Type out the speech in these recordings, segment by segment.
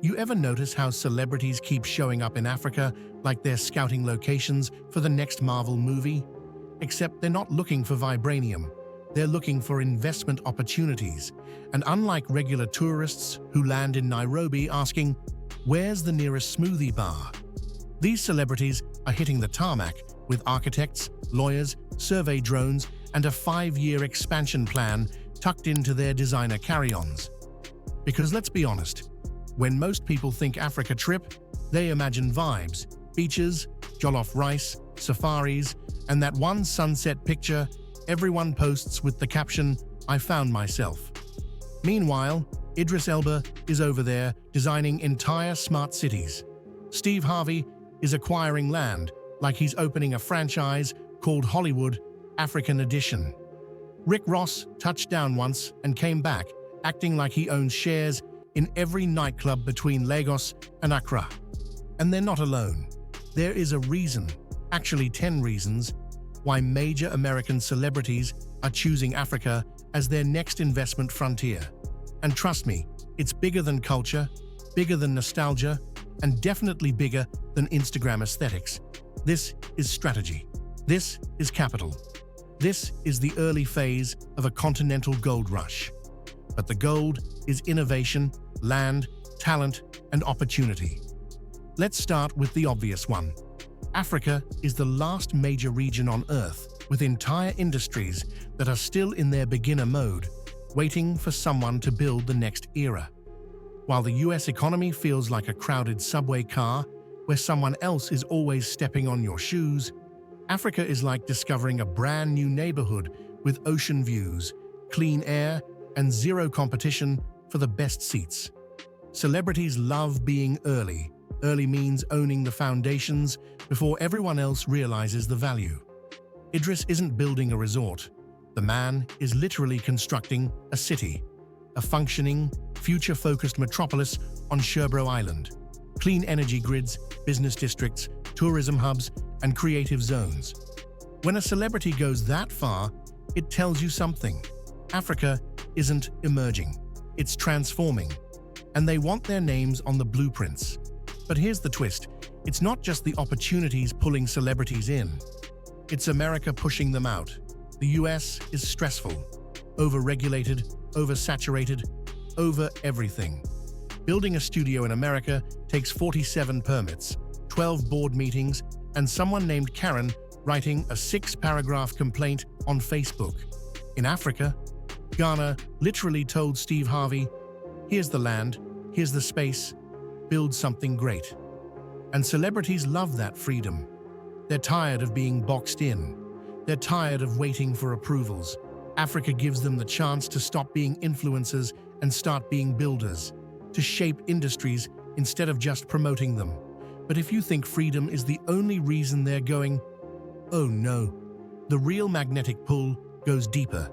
You ever notice how celebrities keep showing up in Africa like they're scouting locations for the next Marvel movie? Except they're not looking for vibranium. They're looking for investment opportunities. And unlike regular tourists who land in Nairobi asking, "Where's the nearest smoothie bar?" these celebrities are hitting the tarmac with architects, lawyers, survey drones, and a 5-year expansion plan tucked into their designer carry-ons. Because let's be honest, when most people think Africa trip, they imagine vibes, beaches, jollof rice, safaris, and that one sunset picture everyone posts with the caption, "I found myself." Meanwhile, Idris Elba is over there designing entire smart cities. Steve Harvey is acquiring land like he's opening a franchise called Hollywood African Edition. Rick Ross touched down once and came back, acting like he owns shares in every nightclub between Lagos and Accra. And they're not alone. There is a reason, actually 10 reasons, why major American celebrities are choosing Africa as their next investment frontier. And trust me, it's bigger than culture, bigger than nostalgia, and definitely bigger than Instagram aesthetics. This is strategy. This is capital. This is the early phase of a continental gold rush. But the gold is innovation, land, talent, and opportunity. Let's start with the obvious one. Africa is the last major region on Earth with entire industries that are still in their beginner mode, waiting for someone to build the next era. While the US economy feels like a crowded subway car where someone else is always stepping on your shoes, Africa is like discovering a brand new neighborhood with ocean views, clean air, and zero competition for the best seats. Celebrities love being early. Early means owning the foundations before everyone else realizes the value. Idris isn't building a resort. The man is literally constructing a city, a functioning, future-focused metropolis on Sherbro Island. Clean energy grids, business districts, tourism hubs, and creative zones. When a celebrity goes that far, it tells you something. Africa isn't emerging, it's transforming. And they want their names on the blueprints. But here's the twist. It's not just the opportunities pulling celebrities in. It's America pushing them out. The US is stressful, over-regulated, oversaturated, over everything. Building a studio in America takes 47 permits, 12 board meetings, and someone named Karen writing a 6-paragraph complaint on Facebook. In Africa, Ghana literally told Steve Harvey, "Here's the land, here's the space, build something great." And celebrities love that freedom. They're tired of being boxed in. They're tired of waiting for approvals. Africa gives them the chance to stop being influencers and start being builders, to shape industries instead of just promoting them. But if you think freedom is the only reason they're going, oh no. The real magnetic pull goes deeper,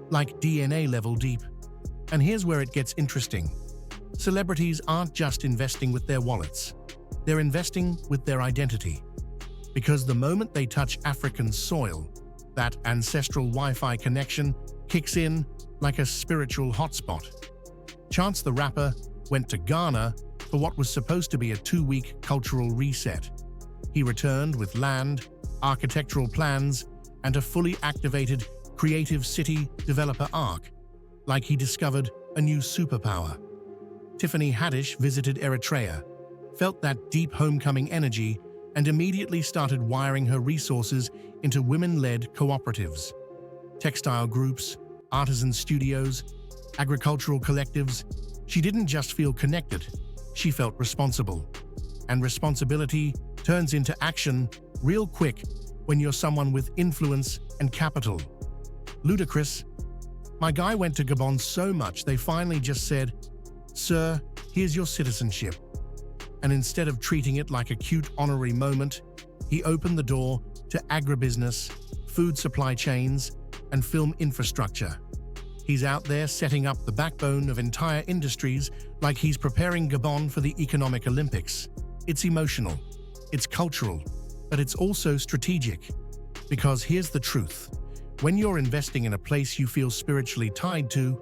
like DNA level deep. And here's where it gets interesting. Celebrities aren't just investing with their wallets. They're investing with their identity. Because the moment they touch African soil, that ancestral Wi-Fi connection kicks in like a spiritual hotspot. Chance the Rapper went to Ghana for what was supposed to be a 2-week cultural reset. He returned with land, architectural plans, and a fully activated creative city developer arc, like he discovered a new superpower. Tiffany Haddish visited Eritrea, felt that deep homecoming energy, and immediately started wiring her resources into women-led cooperatives. Textile groups, artisan studios, agricultural collectives. She didn't just feel connected, she felt responsible. And responsibility turns into action real quick when you're someone with influence and capital. Ludacris, "My guy went to Gabon so much they finally just said, 'Sir, here's your citizenship.' And instead of treating it like a cute honorary moment, he opened the door to agribusiness, food supply chains, and film infrastructure. He's out there setting up the backbone of entire industries like he's preparing Gabon for the economic Olympics. It's emotional, it's cultural, but it's also strategic. Because here's the truth. When you're investing in a place you feel spiritually tied to,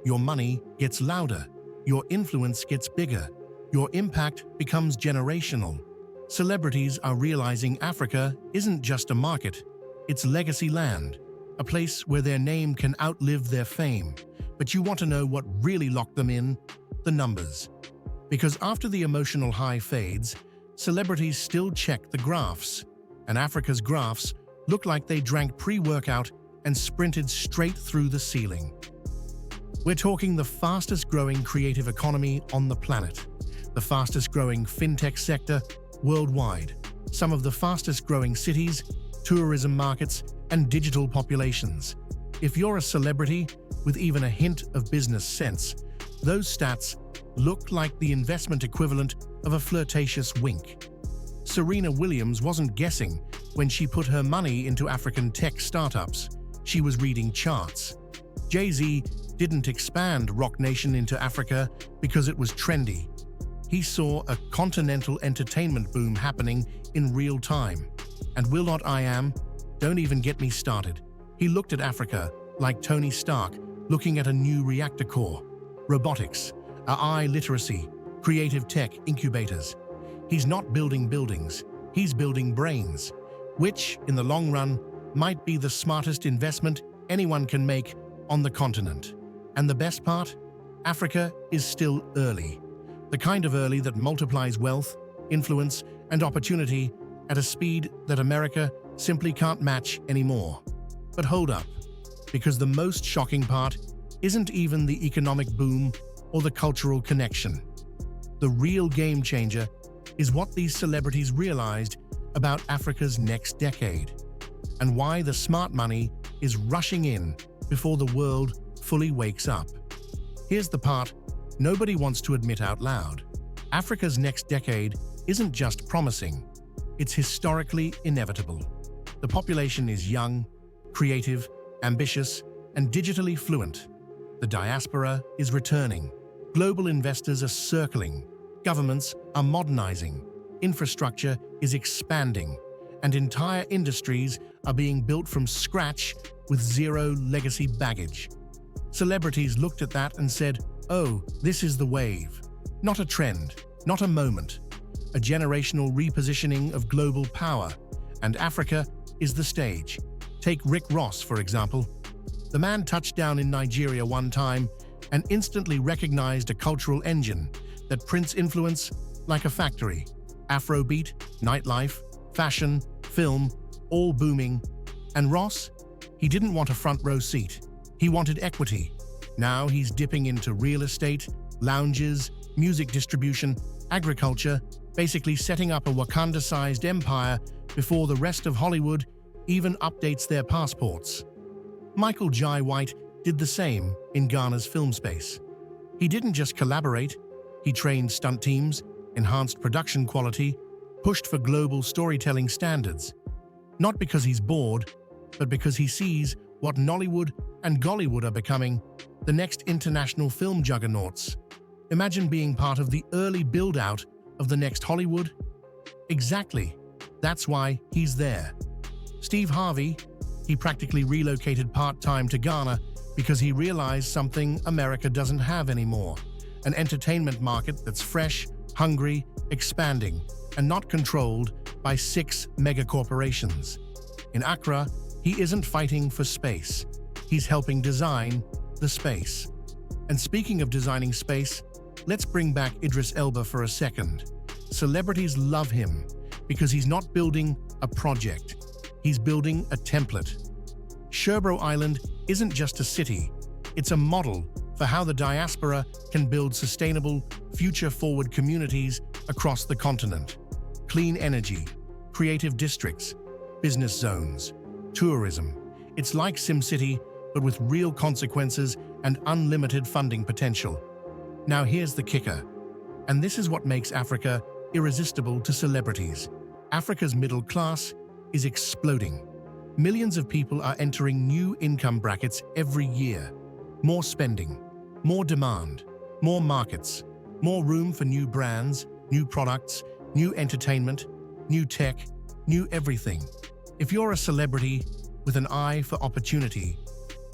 your money gets louder, your influence gets bigger, Your impact becomes generational. Celebrities are realizing Africa isn't just a market, it's legacy land, a place where their name can outlive their fame. But you want to know what really locked them in? The numbers. Because after the emotional high fades, celebrities still check the graphs, and Africa's graphs look like they drank pre-workout and sprinted straight through the ceiling. We're talking the fastest-growing creative economy on the planet, the fastest-growing fintech sector worldwide, some of the fastest-growing cities, tourism markets, and digital populations. If you're a celebrity with even a hint of business sense, those stats look like the investment equivalent of a flirtatious wink. Serena Williams wasn't guessing when she put her money into African tech startups. She was reading charts. Jay-Z didn't expand Rock Nation into Africa because it was trendy. He saw a continental entertainment boom happening in real time. And will not I am? Don't even get me started. He looked at Africa like Tony Stark looking at a new reactor core. Robotics, AI literacy, creative tech incubators. He's not building buildings, he's building brains, which, in the long run, might be the smartest investment anyone can make on the continent. And the best part? Africa is still early. The kind of early that multiplies wealth, influence, and opportunity at a speed that America simply can't match anymore. But hold up, because the most shocking part isn't even the economic boom or the cultural connection. The real game changer is what these celebrities realized about Africa's next decade, and why the smart money is rushing in before the world fully wakes up. Here's the part nobody wants to admit out loud. Africa's next decade isn't just promising, it's historically inevitable. The population is young, creative, ambitious, and digitally fluent. The diaspora is returning. Global investors are circling. Governments are modernizing. Infrastructure is expanding. And entire industries are being built from scratch with zero legacy baggage. Celebrities looked at that and said, "Oh, this is the wave." Not a trend, not a moment. A generational repositioning of global power. And Africa is the stage. Take Rick Ross, for example. The man touched down in Nigeria one time and instantly recognized a cultural engine that prints influence like a factory. Afrobeat, nightlife, fashion, film, all booming. And Ross? He didn't want a front row seat. He wanted equity. Now he's dipping into real estate, lounges, music distribution, agriculture, basically setting up a Wakanda-sized empire before the rest of Hollywood even updates their passports. Michael Jai White did the same in Ghana's film space. He didn't just collaborate, he trained stunt teams, enhanced production quality, pushed for global storytelling standards. Not because he's bored, but because he sees what Nollywood and Gollywood are becoming, the next international film juggernauts. Imagine being part of the early build-out of the next Hollywood. Exactly. That's why he's there. Steve Harvey, he practically relocated part-time to Ghana because he realized something America doesn't have anymore. An entertainment market that's fresh, hungry, expanding, and not controlled by 6 megacorporations. In Accra, he isn't fighting for space. He's helping design the space. And speaking of designing space, let's bring back Idris Elba for a second. Celebrities love him because he's not building a project. He's building a template. Sherbro Island isn't just a city. It's a model for how the diaspora can build sustainable, future-forward communities across the continent. Clean energy, creative districts, business zones, tourism. It's like SimCity, but with real consequences and unlimited funding potential. Now here's the kicker. And this is what makes Africa irresistible to celebrities. Africa's middle class is exploding. Millions of people are entering new income brackets every year. More spending, more demand, more markets, more room for new brands, new products, new entertainment, new tech, new everything. If you're a celebrity with an eye for opportunity,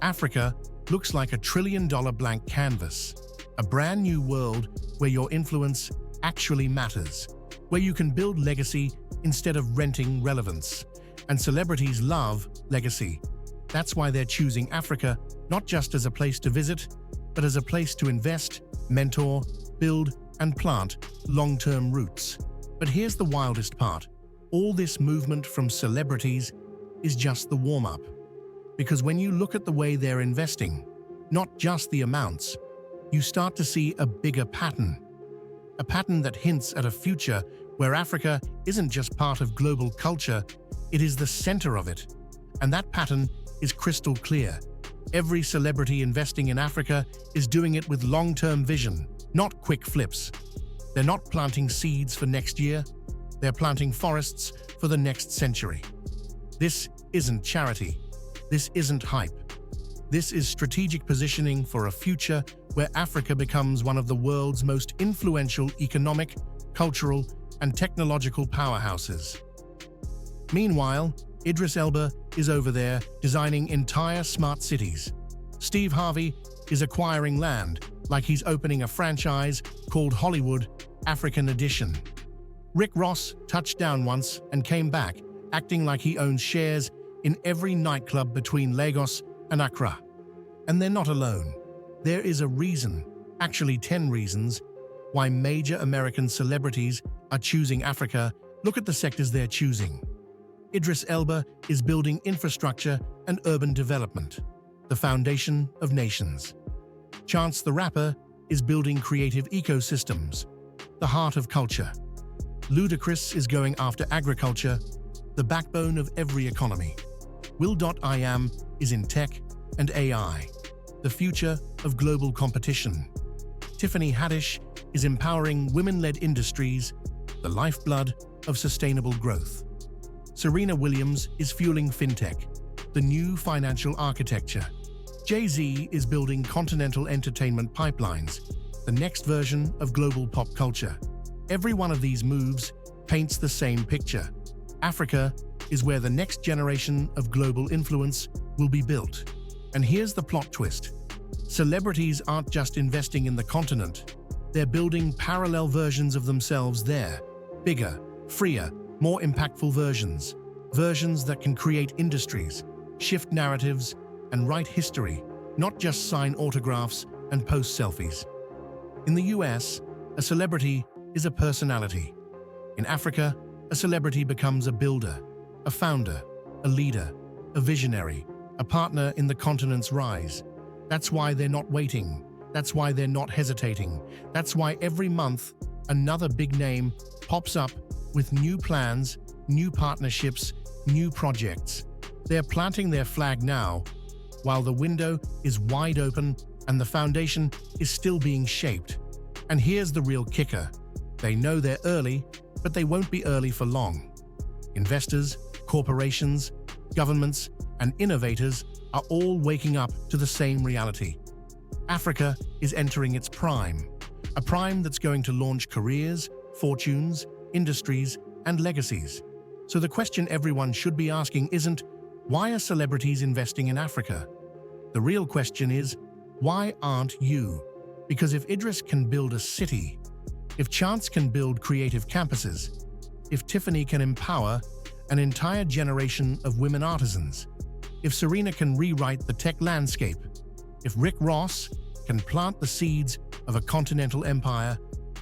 Africa looks like a $1 trillion blank canvas, a brand new world where your influence, actually matters, where you can build legacy instead of renting relevance. And celebrities love legacy. That's why they're choosing Africa not just as a place to visit, but as a place to invest, mentor, build, and plant long-term roots. But here's the wildest part. All this movement from celebrities is just the warm-up. Because when you look at the way they're investing, not just the amounts, you start to see a bigger pattern. A pattern that hints at a future where Africa isn't just part of global culture, it is the center of it. And that pattern is crystal clear. Every celebrity investing in Africa is doing it with long-term vision, not quick flips. They're not planting seeds for next year, they're planting forests for the next century. This isn't charity. This isn't hype. This is strategic positioning for a future where Africa becomes one of the world's most influential economic, cultural, and technological powerhouses. Meanwhile, Idris Elba is over there designing entire smart cities. Steve Harvey is acquiring land like he's opening a franchise called Hollywood African Edition. Rick Ross touched down once and came back, acting like he owns shares in every nightclub between Lagos and Accra. And they're not alone. There is a reason, actually 10 reasons, why major American celebrities are choosing Africa. Look at the sectors they're choosing. Idris Elba is building infrastructure and urban development, the foundation of nations. Chance the Rapper is building creative ecosystems, the heart of culture. Ludacris is going after agriculture, the backbone of every economy. Will.i.am is in tech and AI, the future of global competition. Tiffany Haddish is empowering women-led industries, the lifeblood of sustainable growth. Serena Williams is fueling fintech, the new financial architecture. Jay-Z is building continental entertainment pipelines, the next version of global pop culture. Every one of these moves paints the same picture. Africa is where the next generation of global influence will be built. And here's the plot twist. Celebrities aren't just investing in the continent. They're building parallel versions of themselves there. Bigger, freer, more impactful versions. Versions that can create industries, shift narratives, and write history, not just sign autographs and post selfies. In the US, a celebrity is a personality. In Africa, a celebrity becomes a builder, a founder, a leader, a visionary, a partner in the continent's rise. That's why they're not waiting. That's why they're not hesitating. That's why every month, another big name pops up with new plans, new partnerships, new projects. They're planting their flag now, while the window is wide open and the foundation is still being shaped. And here's the real kicker. They know they're early, but they won't be early for long. Investors, corporations, governments, and innovators are all waking up to the same reality. Africa is entering its prime, a prime that's going to launch careers, fortunes, industries, and legacies. So the question everyone should be asking isn't, why are celebrities investing in Africa? The real question is, why aren't you? Because if Idris can build a city, if Chance can build creative campuses, if Tiffany can empower an entire generation of women artisans, if Serena can rewrite the tech landscape, if Rick Ross can plant the seeds of a continental empire,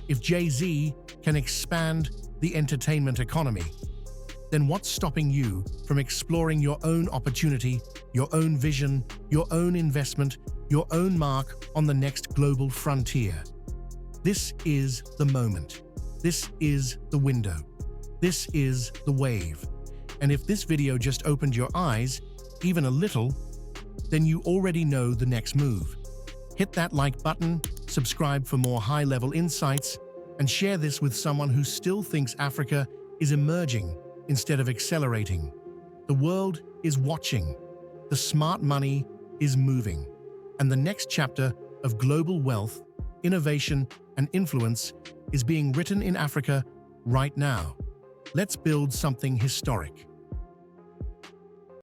if Jay-Z can expand the entertainment economy, then what's stopping you from exploring your own opportunity, your own vision, your own investment, your own mark on the next global frontier? This is the moment. This is the window. This is the wave. And if this video just opened your eyes, even a little, then you already know the next move. Hit that like button, subscribe for more high-level insights, and share this with someone who still thinks Africa is emerging instead of accelerating. The world is watching. The smart money is moving. And the next chapter of global wealth, innovation, and influence is being written in Africa right now. Let's build something historic.